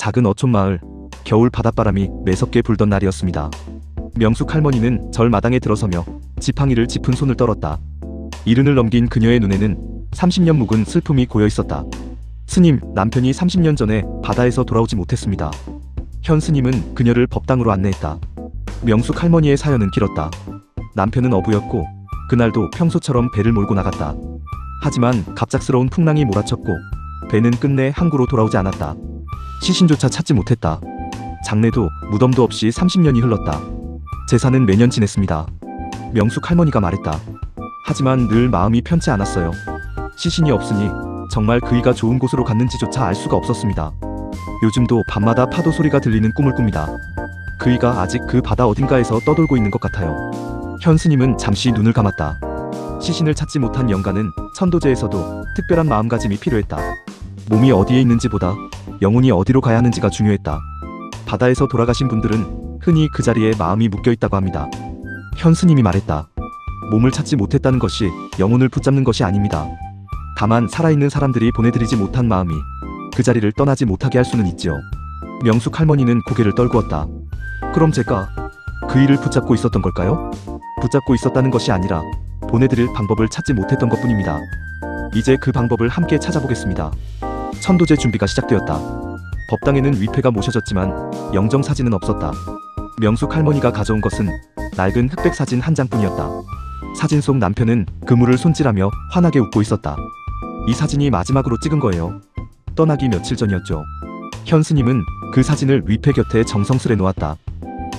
작은 어촌 마을, 겨울 바닷바람이 매섭게 불던 날이었습니다. 명숙 할머니는 절 마당에 들어서며 지팡이를 짚은 손을 떨었다. 이른을 넘긴 그녀의 눈에는 30년 묵은 슬픔이 고여 있었다. 스님, 남편이 30년 전에 바다에서 돌아오지 못했습니다. 현 스님은 그녀를 법당으로 안내했다. 명숙 할머니의 사연은 길었다. 남편은 어부였고 그날도 평소처럼 배를 몰고 나갔다. 하지만 갑작스러운 풍랑이 몰아쳤고 배는 끝내 항구로 돌아오지 않았다. 시신조차 찾지 못했다. 장례도 무덤도 없이 30년이 흘렀다. 제사는 매년 지냈습니다. 명숙 할머니가 말했다. 하지만 늘 마음이 편치 않았어요. 시신이 없으니 정말 그이가 좋은 곳으로 갔는지조차 알 수가 없었습니다. 요즘도 밤마다 파도 소리가 들리는 꿈을 꿉니다. 그이가 아직 그 바다 어딘가에서 떠돌고 있는 것 같아요. 현 스님은 잠시 눈을 감았다. 시신을 찾지 못한 영가는 천도제에서도 특별한 마음가짐이 필요했다. 몸이 어디에 있는지보다 영혼이 어디로 가야 하는지가 중요했다. 바다에서 돌아가신 분들은 흔히 그 자리에 마음이 묶여 있다고 합니다. 현 스님이 말했다. 몸을 찾지 못했다는 것이 영혼을 붙잡는 것이 아닙니다. 다만 살아있는 사람들이 보내드리지 못한 마음이 그 자리를 떠나지 못하게 할 수는 있지요. 명숙 할머니는 고개를 떨구었다. 그럼 제가 그이를 붙잡고 있었던 걸까요? 붙잡고 있었다는 것이 아니라 보내드릴 방법을 찾지 못했던 것뿐입니다. 이제 그 방법을 함께 찾아보겠습니다. 천도제 준비가 시작되었다. 법당에는 위패가 모셔졌지만 영정사진은 없었다. 명숙 할머니가 가져온 것은 낡은 흑백 사진 한 장뿐이었다. 사진 속 남편은 그물을 손질하며 환하게 웃고 있었다. 이 사진이 마지막으로 찍은 거예요. 떠나기 며칠 전이었죠. 현 스님은 그 사진을 위패 곁에 정성스레 놓았다.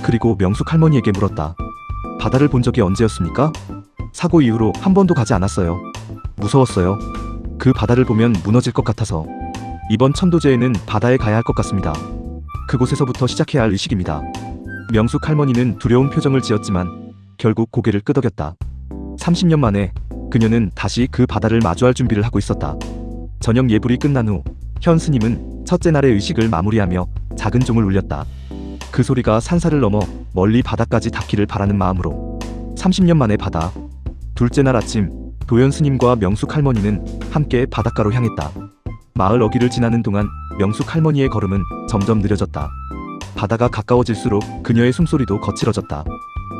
그리고 명숙 할머니에게 물었다. 바다를 본 적이 언제였습니까? 사고 이후로 한 번도 가지 않았어요. 무서웠어요. 그 바다를 보면 무너질 것 같아서. 이번 천도제에는 바다에 가야 할 것 같습니다. 그곳에서부터 시작해야 할 의식입니다. 명숙 할머니는 두려운 표정을 지었지만 결국 고개를 끄덕였다. 30년 만에 그녀는 다시 그 바다를 마주할 준비를 하고 있었다. 저녁 예불이 끝난 후 현 스님은 첫째 날의 의식을 마무리하며 작은 종을 울렸다. 그 소리가 산사를 넘어 멀리 바다까지 닿기를 바라는 마음으로. 30년 만의 바다. 둘째 날 아침 도연 스님과 명숙 할머니는 함께 바닷가로 향했다. 마을 어귀를 지나는 동안 명숙 할머니의 걸음은 점점 느려졌다. 바다가 가까워질수록 그녀의 숨소리도 거칠어졌다.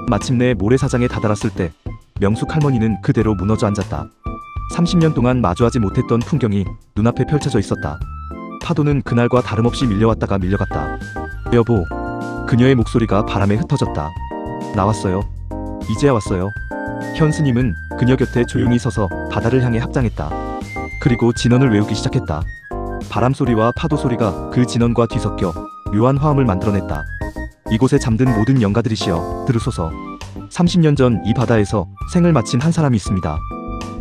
마침내 모래사장에 다다랐을 때 명숙 할머니는 그대로 무너져 앉았다. 30년 동안 마주하지 못했던 풍경이 눈앞에 펼쳐져 있었다. 파도는 그날과 다름없이 밀려왔다가 밀려갔다. 여보. 그녀의 목소리가 바람에 흩어졌다. 나왔어요. 이제야 왔어요. 현 스님은 그녀 곁에 조용히 서서 바다를 향해 합장했다. 그리고 진언을 외우기 시작했다. 바람소리와 파도소리가 그 진언과 뒤섞여 묘한 화음을 만들어냈다. 이곳에 잠든 모든 영가들이시여 들으소서. 30년 전 이 바다에서 생을 마친 한 사람이 있습니다.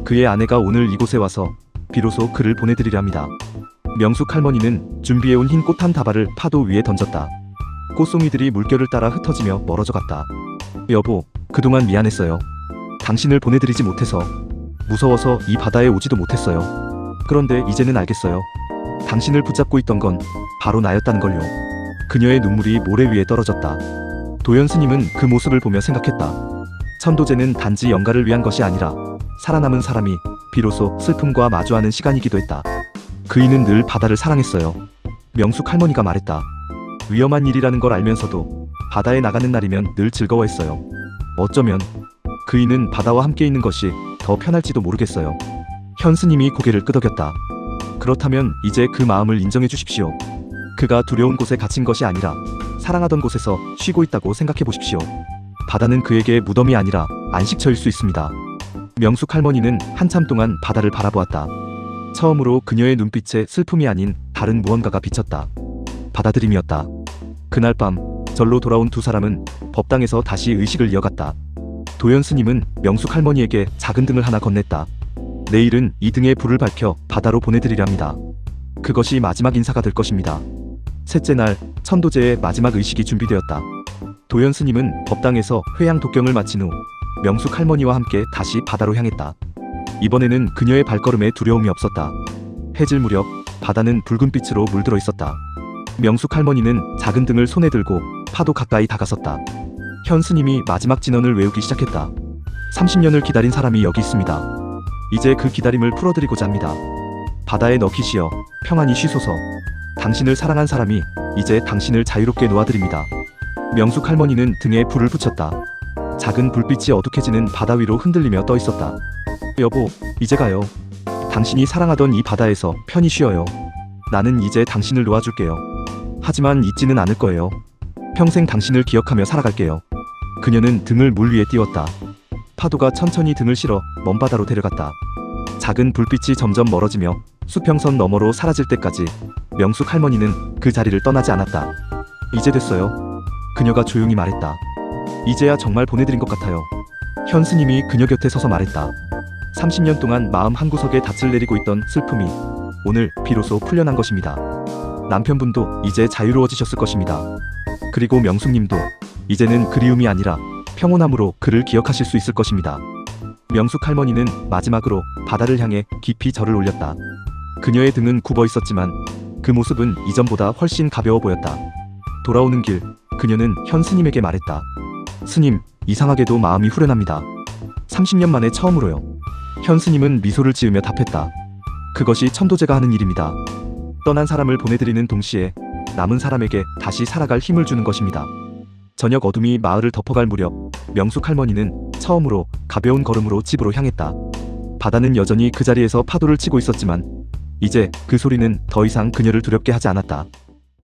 그의 아내가 오늘 이곳에 와서 비로소 그를 보내드리려 합니다. 명숙 할머니는 준비해온 흰 꽃 한 다발을 파도 위에 던졌다. 꽃송이들이 물결을 따라 흩어지며 멀어져 갔다. 여보, 그동안 미안했어요. 당신을 보내드리지 못해서. 무서워서 이 바다에 오지도 못했어요. 그런데 이제는 알겠어요. 당신을 붙잡고 있던 건 바로 나였다는 걸요. 그녀의 눈물이 모래 위에 떨어졌다. 도연 스님은 그 모습을 보며 생각했다. 천도제는 단지 영가를 위한 것이 아니라 살아남은 사람이 비로소 슬픔과 마주하는 시간이기도 했다. 그이는 늘 바다를 사랑했어요. 명숙 할머니가 말했다. 위험한 일이라는 걸 알면서도 바다에 나가는 날이면 늘 즐거워했어요. 어쩌면 그이는 바다와 함께 있는 것이 더 편할지도 모르겠어요. 현 스님이 고개를 끄덕였다. 그렇다면 이제 그 마음을 인정해 주십시오. 그가 두려운 곳에 갇힌 것이 아니라 사랑하던 곳에서 쉬고 있다고 생각해 보십시오. 바다는 그에게 무덤이 아니라 안식처일 수 있습니다. 명숙 할머니는 한참 동안 바다를 바라보았다. 처음으로 그녀의 눈빛에 슬픔이 아닌 다른 무언가가 비쳤다. 받아들임이었다. 그날 밤 절로 돌아온 두 사람은 법당에서 다시 의식을 이어갔다. 도연 스님은 명숙 할머니에게 작은 등을 하나 건넸다. 내일은 이 등에 불을 밝혀 바다로 보내드리려 합니다. 그것이 마지막 인사가 될 것입니다. 셋째 날 천도제의 마지막 의식이 준비되었다. 도연 스님은 법당에서 회양 독경을 마친 후 명숙 할머니와 함께 다시 바다로 향했다. 이번에는 그녀의 발걸음에 두려움이 없었다. 해질 무렵 바다는 붉은 빛으로 물들어 있었다. 명숙 할머니는 작은 등을 손에 들고 파도 가까이 다가섰다. 현 스님이 마지막 진언을 외우기 시작했다. 30년을 기다린 사람이 여기 있습니다. 이제 그 기다림을 풀어드리고자 합니다. 바다에 넣기시어 평안히 쉬소서. 당신을 사랑한 사람이 이제 당신을 자유롭게 놓아드립니다. 명숙 할머니는 등에 불을 붙였다. 작은 불빛이 어둑해지는 바다 위로 흔들리며 떠 있었다. 여보, 이제 가요. 당신이 사랑하던 이 바다에서 편히 쉬어요. 나는 이제 당신을 놓아줄게요. 하지만 잊지는 않을 거예요. 평생 당신을 기억하며 살아갈게요. 그녀는 등을 물 위에 띄웠다. 파도가 천천히 등을 실어 먼 바다로 데려갔다. 작은 불빛이 점점 멀어지며 수평선 너머로 사라질 때까지 명숙 할머니는 그 자리를 떠나지 않았다. 이제 됐어요. 그녀가 조용히 말했다. 이제야 정말 보내드린 것 같아요. 현 스님이 그녀 곁에 서서 말했다. 30년 동안 마음 한구석에 닻을 내리고 있던 슬픔이 오늘 비로소 풀려난 것입니다. 남편분도 이제 자유로워지셨을 것입니다. 그리고 명숙님도 이제는 그리움이 아니라 평온함으로 그를 기억하실 수 있을 것입니다. 명숙 할머니는 마지막으로 바다를 향해 깊이 절을 올렸다. 그녀의 등은 굽어 있었지만 그 모습은 이전보다 훨씬 가벼워 보였다. 돌아오는 길, 그녀는 현 스님에게 말했다. 스님, 이상하게도 마음이 후련합니다. 30년 만에 처음으로요. 현 스님은 미소를 지으며 답했다. 그것이 천도제가 하는 일입니다. 떠난 사람을 보내드리는 동시에 남은 사람에게 다시 살아갈 힘을 주는 것입니다. 저녁 어둠이 마을을 덮어갈 무렵 명숙 할머니는 처음으로 가벼운 걸음으로 집으로 향했다. 바다는 여전히 그 자리에서 파도를 치고 있었지만 이제 그 소리는 더 이상 그녀를 두렵게 하지 않았다.